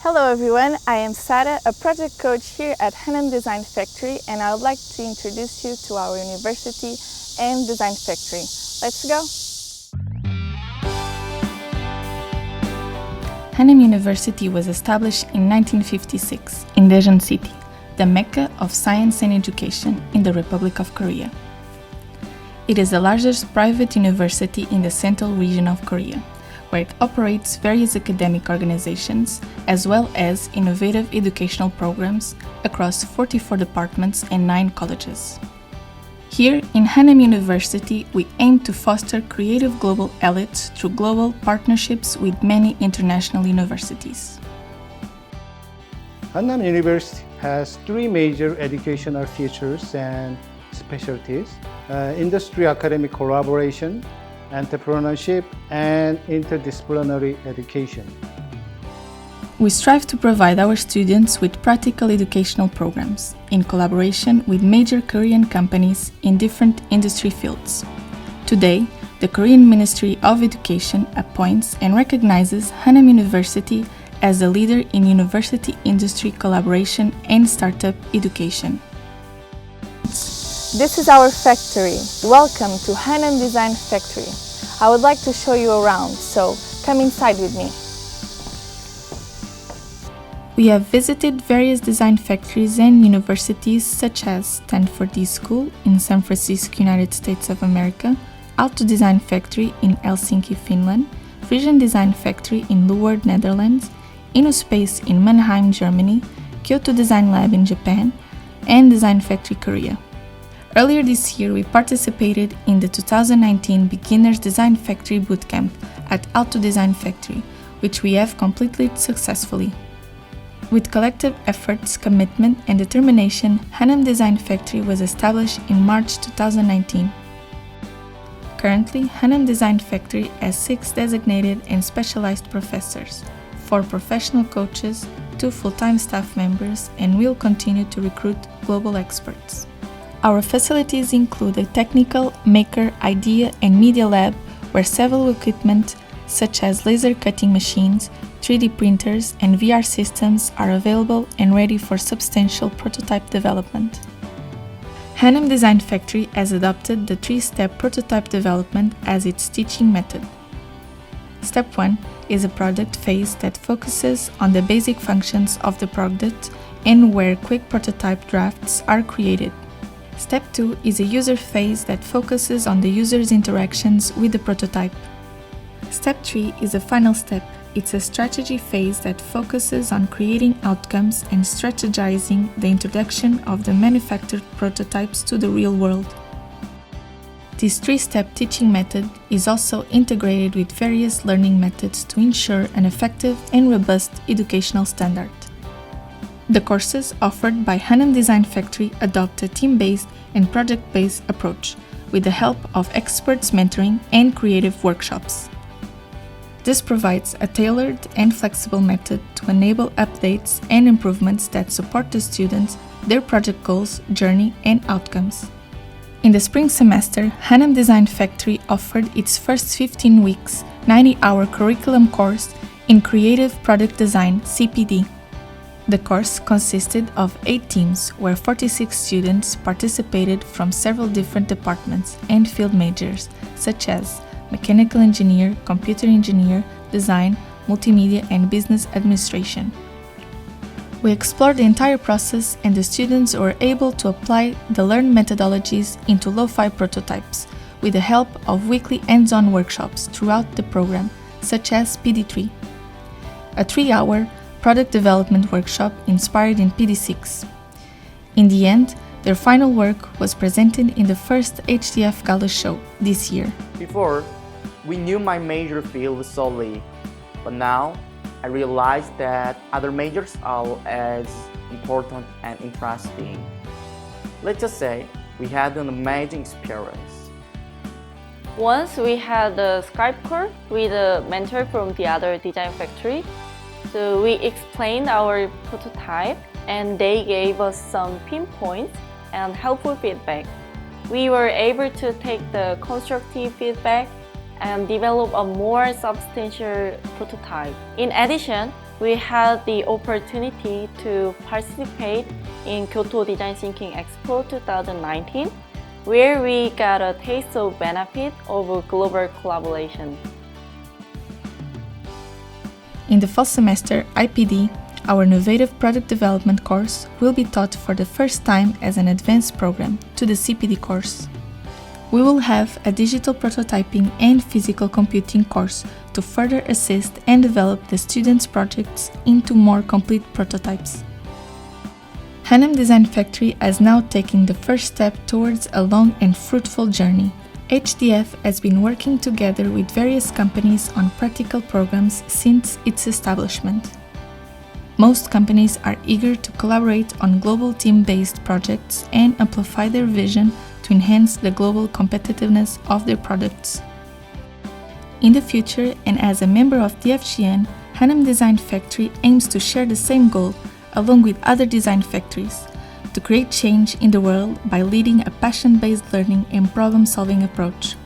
Hello everyone, I am Sara, a project coach here at Hannam Design Factory, and I would like to introduce you to our university and design factory. Let's go! Hannam University was established in 1956 in Daejeon City, the Mecca of science and education in the Republic of Korea. It is the largest private university in the central region of Korea, where it operates various academic organizations as well as innovative educational programs across 44 departments and 9 colleges. Here in Hannam University, we aim to foster creative global elites through global partnerships with many international universities. Hannam University has 3 major educational features and specialties: industry academic collaboration, entrepreneurship, and interdisciplinary education. We strive to provide our students with practical educational programs in collaboration with major Korean companies in different industry fields. Today, the Korean Ministry of Education appoints and recognizes Hannam University as a leader in university-industry collaboration and startup education. This is our factory. Welcome to Hannam Design Factory. I would like to show you around, so come inside with me. We have visited various design factories and universities such as Stanford D School in San Francisco, United States of America, Aalto Design Factory in Helsinki, Finland, Frisian Design Factory in Leeuwarden, Netherlands, InnoSpace in Mannheim, Germany, Kyoto Design Lab in Japan, and Design Factory Korea. Earlier this year, we participated in the 2019 Beginners Design Factory Bootcamp at Aalto Design Factory, which we have completed successfully. With collective efforts, commitment, and determination, Hannam Design Factory was established in March 2019. Currently, Hannam Design Factory has 6 designated and specialized professors, 4 professional coaches, 2 full-time staff members, and will continue to recruit global experts. Our facilities include a technical, maker, idea, and media lab where several equipment such as laser cutting machines, 3D printers, and VR systems are available and ready for substantial prototype development. Hannam Design Factory has adopted the 3-step prototype development as its teaching method. Step 1 is a product phase that focuses on the basic functions of the product and where quick prototype drafts are created. Step 2 is a user phase that focuses on the user's interactions with the prototype. Step 3 is a final step. It's a strategy phase that focuses on creating outcomes and strategizing the introduction of the manufactured prototypes to the real world. This 3-step teaching method is also integrated with various learning methods to ensure an effective and robust educational standard. The courses offered by Hannam Design Factory adopt a team-based and project-based approach with the help of experts mentoring and creative workshops. This provides a tailored and flexible method to enable updates and improvements that support the students, their project goals, journey, and outcomes. In the spring semester, Hannam Design Factory offered its first 15 weeks, 90-hour curriculum course in Creative Product Design (CPD). The course consisted of 8 teams where 46 students participated from several different departments and field majors such as mechanical engineer, computer engineer, design, multimedia, and business administration. We explored the entire process and the students were able to apply the learned methodologies into lo-fi prototypes with the help of weekly hands-on workshops throughout the program, such as PD3, a 3-hour product development workshop inspired in PD6. In the end, their final work was presented in the first HDF Gala show this year. Before, we knew my major field solely, but now I realized that other majors are as important and interesting. Let's just say we had an amazing experience. Once we had a Skype call with a mentor from the other design factory. So we explained our prototype and they gave us some pinpoints and helpful feedback. We were able to take the constructive feedback and develop a more substantial prototype. In addition, we had the opportunity to participate in Kyoto Design Thinking Expo 2019, where we got a taste of benefit of global collaboration. In the fall semester, IPD, our innovative product development course, will be taught for the first time as an advanced program to the CPD course. We will have a digital prototyping and physical computing course to further assist and develop the students' projects into more complete prototypes. Hannam Design Factory is now taking the first step towards a long and fruitful journey. HDF has been working together with various companies on practical programs since its establishment. Most companies are eager to collaborate on global team-based projects and amplify their vision to enhance the global competitiveness of their products. In the future, and as a member of DFGN, Hannam Design Factory aims to share the same goal along with other design factories, to create change in the world by leading a passion-based learning and problem-solving approach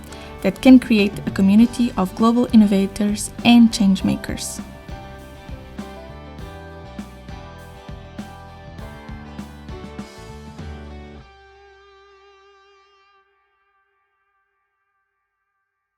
that can create a community of global innovators and change makers.